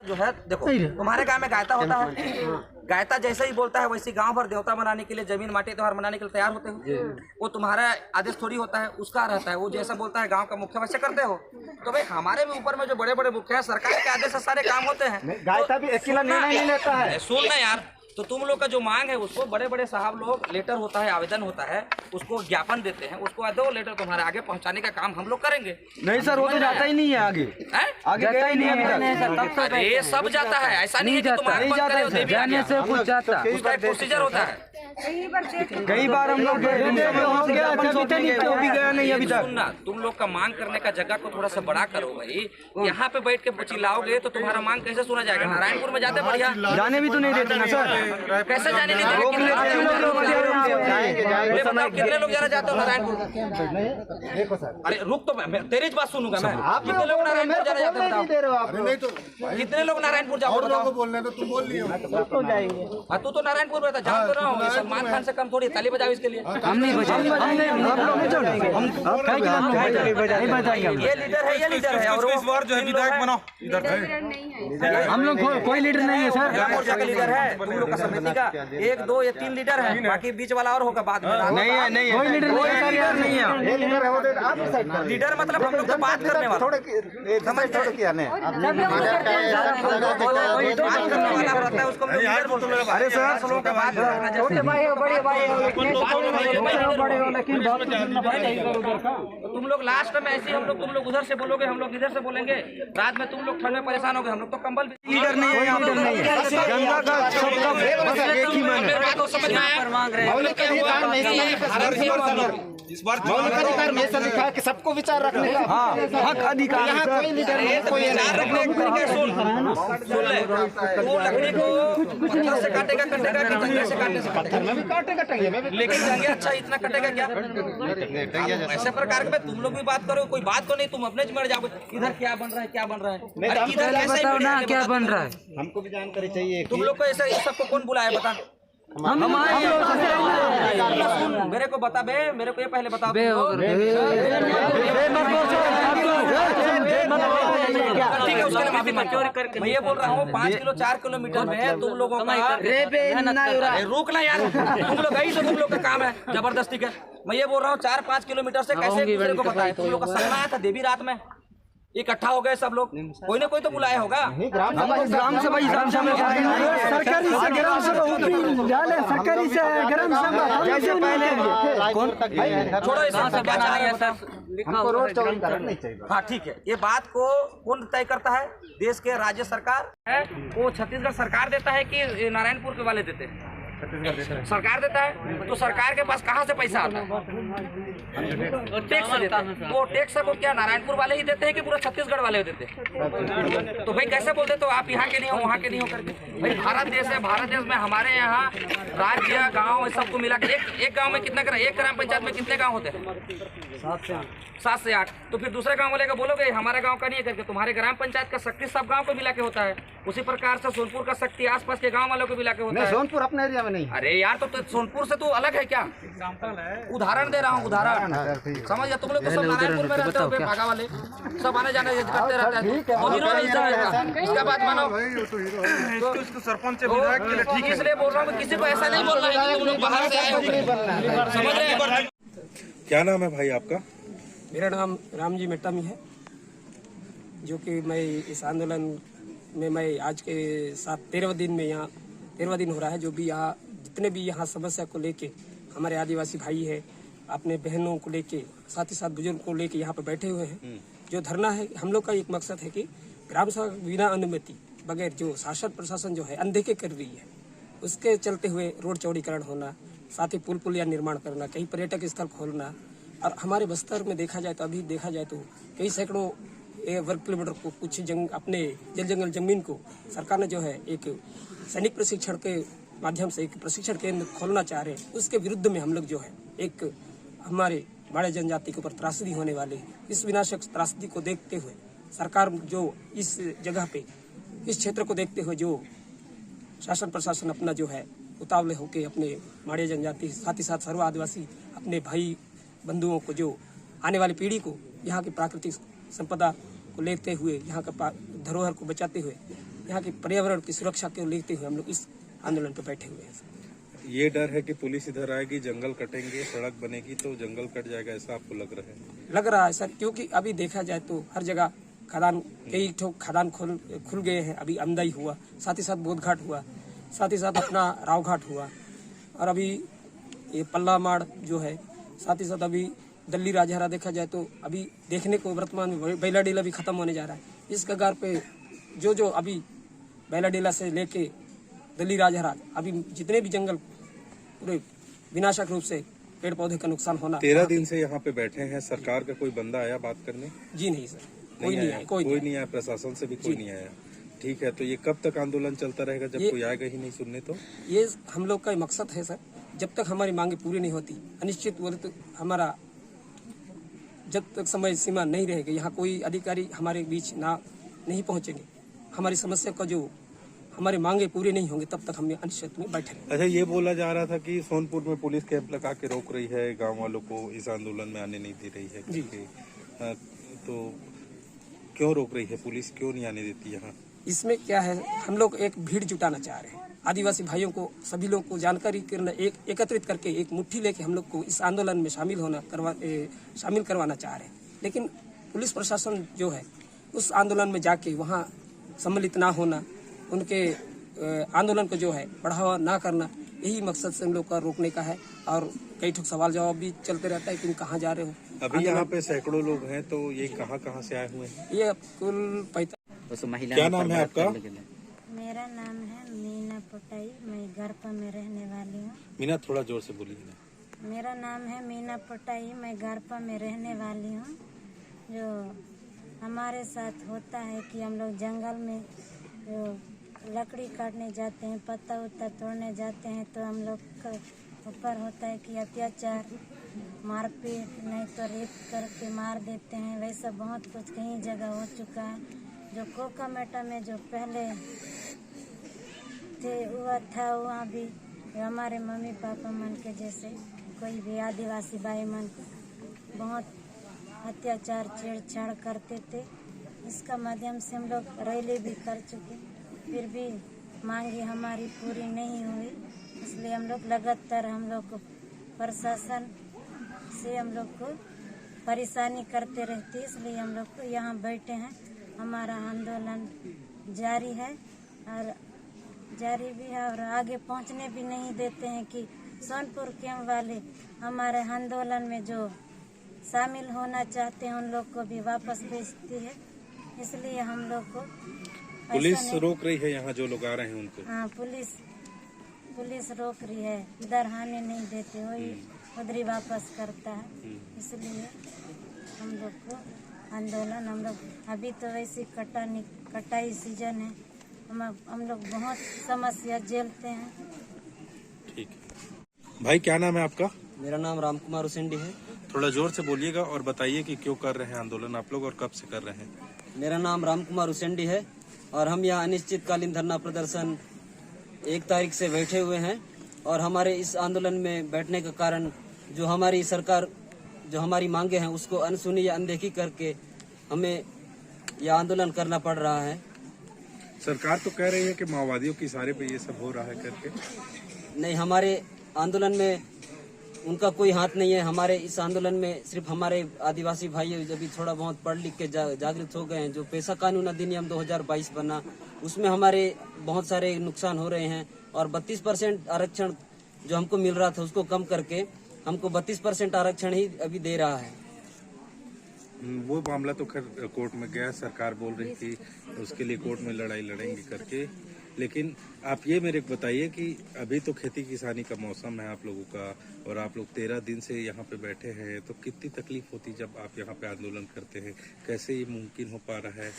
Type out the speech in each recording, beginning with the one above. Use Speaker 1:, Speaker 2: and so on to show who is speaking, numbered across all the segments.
Speaker 1: जो है देखो, तुम्हारे गांव में गायता होता है, गायता जैसे ही बोलता है वैसे गांव भर देवता बनाने के लिए, जमीन माटी त्योहार मनाने के लिए तैयार होते हो। वो तुम्हारा आदेश थोड़ी होता है, उसका रहता है, वो जैसा बोलता है गांव का मुखिया वैसे करते हो। तो भाई हमारे भी ऊपर में जो बड़े बड़े मुखिया है, सरकार के आदेश से सारे काम होते हैं।
Speaker 2: गायता भी अकेला निर्णय नहीं लेता है।
Speaker 1: सुन ना यार, तो तुम लोग का जो मांग है उसको बड़े बड़े साहब लोग, लेटर होता है, आवेदन होता है, उसको ज्ञापन देते हैं, उसको दो लेटर तुम्हारे आगे पहुंचाने का काम हम लोग करेंगे।
Speaker 2: नहीं सर, वो तो जाता ही नहीं है आगे, आगे गया ही नहीं है।
Speaker 1: अरे सब जाता है, ऐसा नहीं है कि तुम आगे बंद करे हो, देवी आ गया। उसका एक प्रोसीजर होता है।
Speaker 2: कई बार हम लोग गया नहीं अभी तक।
Speaker 1: सुनना, तुम लोग का मांग करने का जगह को थोड़ा सा बड़ा करो भाई। यहाँ पे बैठ के चिल्लाओगे तो तुम्हारा मांग कैसे सुना जाएगा? नारायणपुर में जाते बढ़िया,
Speaker 2: जाने भी तो नहीं देते ना सर।
Speaker 1: कैसे जाने नहीं देते? कितने लोग जाना चाहते हो नारायणपुर? अरे रुक तो, तेरी बात सुनूंगा मैं। कितने लोग नारायणपुर जाना चाहते हो? कितने लोग नारायणपुर जाओ?
Speaker 3: बोलने तो तुम बोल रही हो।
Speaker 1: तू तो नारायणपुर में था, जान तो रहा हूँ। सलमान खान से कम थोड़ी, ताली बजाओ इसके लिए।
Speaker 2: हम नहीं बजाएंगे।
Speaker 1: ये लीडर है, ये लीडर है। और
Speaker 3: इस बार जो है विधायक बनाओ इधर।
Speaker 2: हम लोग कोई लीडर नहीं है सर।
Speaker 1: मोर्चा का लीडर है तुम लोग का, समिति का 1 2 या 3 लीडर है, बाकी बीच वाला और होगा बाद में।
Speaker 2: नहीं है, नहीं कोई लीडर नहीं है।
Speaker 1: लीडर मतलब हम लोग तो बात करने वाला, उसको
Speaker 2: अरे सर,
Speaker 1: तुम लोग लास्ट में ऐसे हम लोग, तुम लोग उधर से बोलोगे, हम लोग इधर से बोलेंगे। रात में तुम लोग ठंड में परेशान होगे, हम लोग तो कंबल।
Speaker 2: लीडर नहीं है, लीडर नहीं है। जनता का सबका बस एक ही मन है।
Speaker 1: बात समझ में आया?
Speaker 3: इस बार
Speaker 2: अधिकार में ऐसा लिखा है कि सबको विचार रखने का हक अधिकार है। कोई लीडर नहीं, कोई
Speaker 1: विचार रखने का तरीका सुन ले। वो लकड़ी को पत्थर से काटेगा, कटेगा कि जंगल से काटने से काटेगा? लेकिन जंगे अच्छा इतना कटेगा क्या? ऐसे प्रकार के तुम लोग भी बात करो, कोई बात तो नहीं, तुम अपने मर जाओगे। इधर क्या बन रहा है, क्या बन रहा है? इधर बताओ ना क्या बन रहा है,
Speaker 2: हमको भी जानकारी चाहिए।
Speaker 1: तुम लोग को ऐसा सबको कौन बुलाया बता? मेरे को बता बे, मेरे को ये पहले बताओ। ठीक है, उसके लिए माफी मांगता हूं। मैं ये बोल रहा हूँ 5 किलो 4 किलोमीटर में तुम लोगों का रुक ना यार, तुम लोग गई तो तुम लोग का काम है जबरदस्ती का। मैं ये बोल रहा हूँ 4-5 किलोमीटर से कैसे एक दूसरे को बताए? तुम लोग का सपना आया था देवी रात में, इकट्ठा हो गए सब लोग, कोई ना कोई तो बुलाया होगा।
Speaker 2: ग्राम सभा सरकारी से ग्राम सभा होती है, सरकारी से ग्राम सभा जैसे पहले कौन
Speaker 1: छोड़ो इसे, क्या चाह रहे हैं सर?
Speaker 2: हमको रोड चौड़ीकरण नहीं चाहिए।
Speaker 1: हाँ ठीक है, ये बात को कौन तय करता है? देश के राज्य सरकार है, वो छत्तीसगढ़ सरकार देता है कि नारायणपुर के वाले देते हैं? सरकार देता है। तो सरकार के पास कहाँ से पैसा आता है? टैक्स देता है। वो टैक्स को क्या नारायणपुर वाले ही देते हैं कि पूरा छत्तीसगढ़ वाले देते हैं? तो भाई कैसे बोलते तो आप यहाँ के नहीं हो, वहाँ के नहीं हो करके? भाई भारत देश है, भारत देश में हमारे यहाँ राज्य गाँव सबको मिला के एक गाँव में कितना एक ग्राम पंचायत में कितने गाँव होते हैं? 7 से 8। तो फिर दूसरे गांव वाले का बोलोगे हमारे गांव का नहीं है करके? तुम्हारे ग्राम पंचायत का शक्ति सब गांव को मिला के होता है। उसी प्रकार से सोनपुर का शक्ति आसपास के गांव वालों को मिला के होता है।
Speaker 2: सोनपुर अपने एरिया में नहीं।
Speaker 1: अरे यार तो सोनपुर से तू अलग है क्या? उदाहरण दे रहा हूँ, उदाहरण समझ गया। तुम लोग तो सब नारायणपुर में रहते हो, भागा वाले सब आने जाने करते रहते हैं। इसका बात मानो,
Speaker 3: सरपंच विधायक के लिए ठीक है।
Speaker 1: इसलिए बोल रहा हूँ किसी को ऐसा नहीं बोलना है कि तुम लोग बाहर से आए हो, समझ रहे?
Speaker 3: क्या नाम है भाई आपका?
Speaker 4: मेरा नाम रामजी मेट्टामी है, जो कि मैं इस आंदोलन में मैं आज के 13वें दिन में यहाँ 13वां दिन हो रहा है। जो भी यहाँ जितने भी यहाँ समस्या को लेके हमारे आदिवासी भाई है, अपने बहनों को लेके, साथ ही साथ बुजुर्ग को लेके यहाँ पे बैठे हुए हैं। जो धरना है, हम लोग का एक मकसद है कि ग्राम सभा बिना अनुमति बगैर जो शासन प्रशासन जो है अनदेखी कर रही है, उसके चलते हुए रोड चौड़ीकरण होना, साथ ही पुल पुलिया निर्माण करना, कई पर्यटक स्थल खोलना। और हमारे बस्तर में देखा जाए तो अभी देखा जाए तो कई सैकड़ों वर्ग किलोमीटर को कुछ अपने जल जंगल जमीन को सरकार ने जो है एक सैनिक प्रशिक्षण के माध्यम से एक प्रशिक्षण केंद्र खोलना चाह रहे हैं। उसके विरुद्ध में हम लोग जो है एक हमारे माड़े जनजाति के ऊपर त्रासदी होने वाले, इस विनाशक त्रासदी को देखते हुए सरकार जो इस जगह पे इस क्षेत्र को देखते हुए जो शासन प्रशासन अपना जो है उतावले होकर अपने माड़े जनजाति साथ ही साथ सर्व आदिवासी अपने भाई बंधुओं को जो आने वाली पीढ़ी को यहाँ की प्राकृतिक संपदा को लेते हुए यहाँ का धरोहर को बचाते हुए यहाँ की पर्यावरण की सुरक्षा को लेते हुए हम लोग इस आंदोलन पर बैठे हुए हैं।
Speaker 3: ये डर है कि पुलिस इधर आएगी, जंगल कटेंगे, सड़क बनेगी तो जंगल कट जाएगा, ऐसा आपको लग रहा है?
Speaker 4: लग रहा है सर, क्योंकि अभी देखा जाए तो हर जगह खदान, कई ठोक खदान खुल गए हैं। अभी अमदाई हुआ, साथ ही साथ बोध घाट हुआ, साथ ही साथ अपना राव घाट हुआ, और अभी ये पल्ला माड़ जो है, साथ ही साथ अभी दल्ली राजहरा देखा जाए तो अभी देखने को वर्तमान में बैला डेला भी खत्म होने जा रहा है। इस कगार पे जो अभी बैला डेला से लेके दल्ली राजहरा, अभी जितने भी जंगल पूरे विनाशक रूप से पेड़ पौधे का नुकसान होना।
Speaker 3: 13 दिन से यहाँ पे बैठे हैं, सरकार का कोई बंदा आया बात करने?
Speaker 4: जी नहीं सर, कोई नहीं आया, कोई
Speaker 3: नहीं आया, प्रशासन से भी कोई नहीं आया। ठीक है, तो ये कब तक आंदोलन चलता रहेगा जब कोई आएगा ही नहीं सुनने? तो
Speaker 4: ये हम लोग का मकसद है सर, जब तक हमारी मांगे पूरी नहीं होती, अनिश्चित बोले तो हमारा जब तक समय सीमा नहीं रहेगी, यहाँ कोई अधिकारी हमारे बीच नहीं पहुँचेंगे, हमारी समस्या का जो हमारी मांगे पूरी नहीं होंगे, तब तक हम अनिश्चित में बैठे रहेंगे।
Speaker 3: अच्छा, ये बोला जा रहा था कि सोनपुर में पुलिस कैंप लगा के रोक रही है, गांव वालों को इस आंदोलन में आने नहीं दे रही है।
Speaker 4: जी।
Speaker 3: तो क्यों रोक रही है पुलिस, क्यों नहीं आने देती यहाँ?
Speaker 4: इसमें क्या है, हम लोग एक भीड़ जुटाना चाह रहे हैं, आदिवासी भाइयों को, सभी लोग को जानकारी करना, एकत्रित करके एक मुट्ठी लेके हम लोग को इस आंदोलन में शामिल करवाना चाह रहे हैं। लेकिन पुलिस प्रशासन जो है उस आंदोलन में जाके वहाँ सम्मिलित ना होना, उनके आंदोलन को जो है बढ़ावा ना करना, यही मकसद से हम लोग का रोकने का है। और कई ठोक सवाल जवाब भी चलते रहता है कि तुम कहाँ जा रहे हो।
Speaker 3: अभी यहाँ पे सैकड़ों लोग हैं, तो ये कहाँ से आए हुए हैं?
Speaker 4: ये कुल 45।
Speaker 3: क्या नाम है आपका?
Speaker 5: मेरा नाम है मीना पटाई, मैं गरपा में रहने वाली हूँ।
Speaker 3: मीना, थोड़ा जोर से बोलिए ना।
Speaker 5: मेरा नाम है मीना पटाई, मैं गरपा में रहने वाली हूँ। जो हमारे साथ होता है कि हम लोग जंगल में जो लकड़ी काटने जाते हैं, पत्ता उत्ता तोड़ने जाते हैं, तो हम लोग का ऊपर होता है कि अत्याचार, मारपीट, नहीं तो रेप करके मार देते हैं। वैसा बहुत कुछ कई जगह हो चुका है। जो कोकामेटा में जो पहले थे हुआ था, वहाँ भी हमारे मम्मी पापा मन के जैसे कोई भी आदिवासी भाई मन बहुत अत्याचार छेड़छाड़ करते थे। इसका माध्यम से हम लोग रैली भी कर चुके, फिर भी मांगे हमारी पूरी नहीं हुई। इसलिए हम लोग लगातार हम लोग को प्रशासन से हम लोग को परेशानी करते रहती, इसलिए हम लोग को यहाँ बैठे हैं। हमारा आंदोलन जारी है और जारी भी है, और आगे पहुँचने भी नहीं देते हैं कि सोनपुर कैंप वाले हमारे आंदोलन में जो शामिल होना चाहते हैं उन लोग को भी वापस भेजती है। इसलिए हम लोग को
Speaker 3: पुलिस रोक रही है, यहाँ जो लोग आ रहे हैं उनको।
Speaker 5: हाँ, पुलिस रोक रही है, इधर आने नहीं देते, वही उधर ही वापस करता है। इसलिए हम लोग को आंदोलन, हम लोग अभी तो वैसे कटाई सीजन है, हम लोग बहुत समस्या झेलते हैं।
Speaker 3: ठीक है भाई, क्या नाम है आपका?
Speaker 6: मेरा नाम राम कुमार उसेंडी है।
Speaker 3: थोड़ा जोर से बोलिएगा और बताइए कि क्यों कर रहे हैं आंदोलन आप लोग और कब से कर रहे हैं?
Speaker 6: मेरा नाम राम कुमार उसेंडी है और हम यहाँ अनिश्चितकालीन धरना प्रदर्शन 1 तारीख से बैठे हुए हैं। और हमारे इस आंदोलन में बैठने का कारण, जो हमारी सरकार जो हमारी मांगे हैं उसको अनसुनी या अनदेखी करके हमें यह आंदोलन करना पड़ रहा है।
Speaker 3: सरकार तो कह रही है कि माओवादियों के इशारे पे ये सब हो रहा है करके।
Speaker 6: नहीं, हमारे आंदोलन में उनका कोई हाथ नहीं है। हमारे इस आंदोलन में सिर्फ हमारे आदिवासी भाई जब भी थोड़ा बहुत पढ़ लिख के जागृत हो गए हैं। जो पेशा कानून अधिनियम 2022 बना, उसमें हमारे बहुत सारे नुकसान हो रहे हैं और 32% आरक्षण जो हमको मिल रहा था उसको कम करके हमको 32% आरक्षण ही अभी दे रहा है।
Speaker 3: वो मामला तो खैर कोर्ट में गया, सरकार बोल रही थी उसके लिए कोर्ट में लड़ाई लड़ेंगे करके। लेकिन आप ये मेरे को बताइए कि अभी तो खेती किसानी का मौसम है आप लोगों का, और आप लोग 13 दिन से यहाँ पे बैठे हैं, तो कितनी तकलीफ होती जब आप यहाँ पे आंदोलन करते हैं? कैसे ये मुमकिन हो पा रहा है?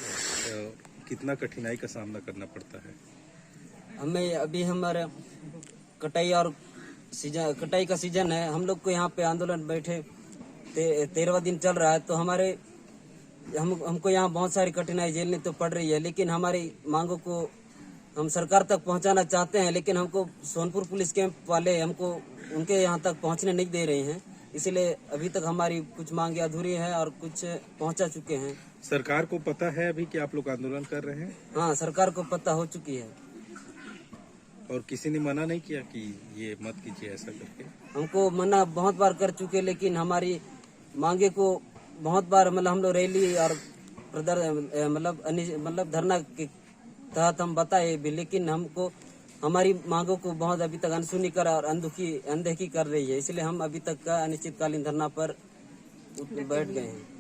Speaker 3: कितना कठिनाई का सामना करना पड़ता है?
Speaker 6: हमें अभी हमारे कटाई का सीजन है। हम लोग को यहाँ पे आंदोलन बैठे 13वां दिन चल रहा है, तो हमको यहाँ बहुत सारी कठिनाई झेलनी तो पड़ रही है। लेकिन हमारी मांगों को हम सरकार तक पहुंचाना चाहते हैं, लेकिन हमको सोनपुर पुलिस कैंप वाले हमको उनके यहाँ तक पहुंचने नहीं दे रहे हैं। इसलिए अभी तक हमारी कुछ मांगे अधूरी है और कुछ पहुंचा चुके हैं।
Speaker 3: सरकार को पता है अभी कि आप लोग आंदोलन कर रहे हैं?
Speaker 6: हाँ, सरकार को पता हो चुकी है।
Speaker 3: और किसी ने मना नहीं किया कि ये मत कीजिए ऐसा करके?
Speaker 6: हमको मना बहुत बार कर चुके, लेकिन हमारी मांगे को बहुत बार मतलब हम लोग रैली और मतलब धरना के तहत हम बताए भी, लेकिन हमको हमारी मांगों को बहुत अभी तक अनसुनी कर और अनदेखी कर रही है। इसलिए हम अभी तक का अनिश्चितकालीन धरना पर बैठ गए हैं।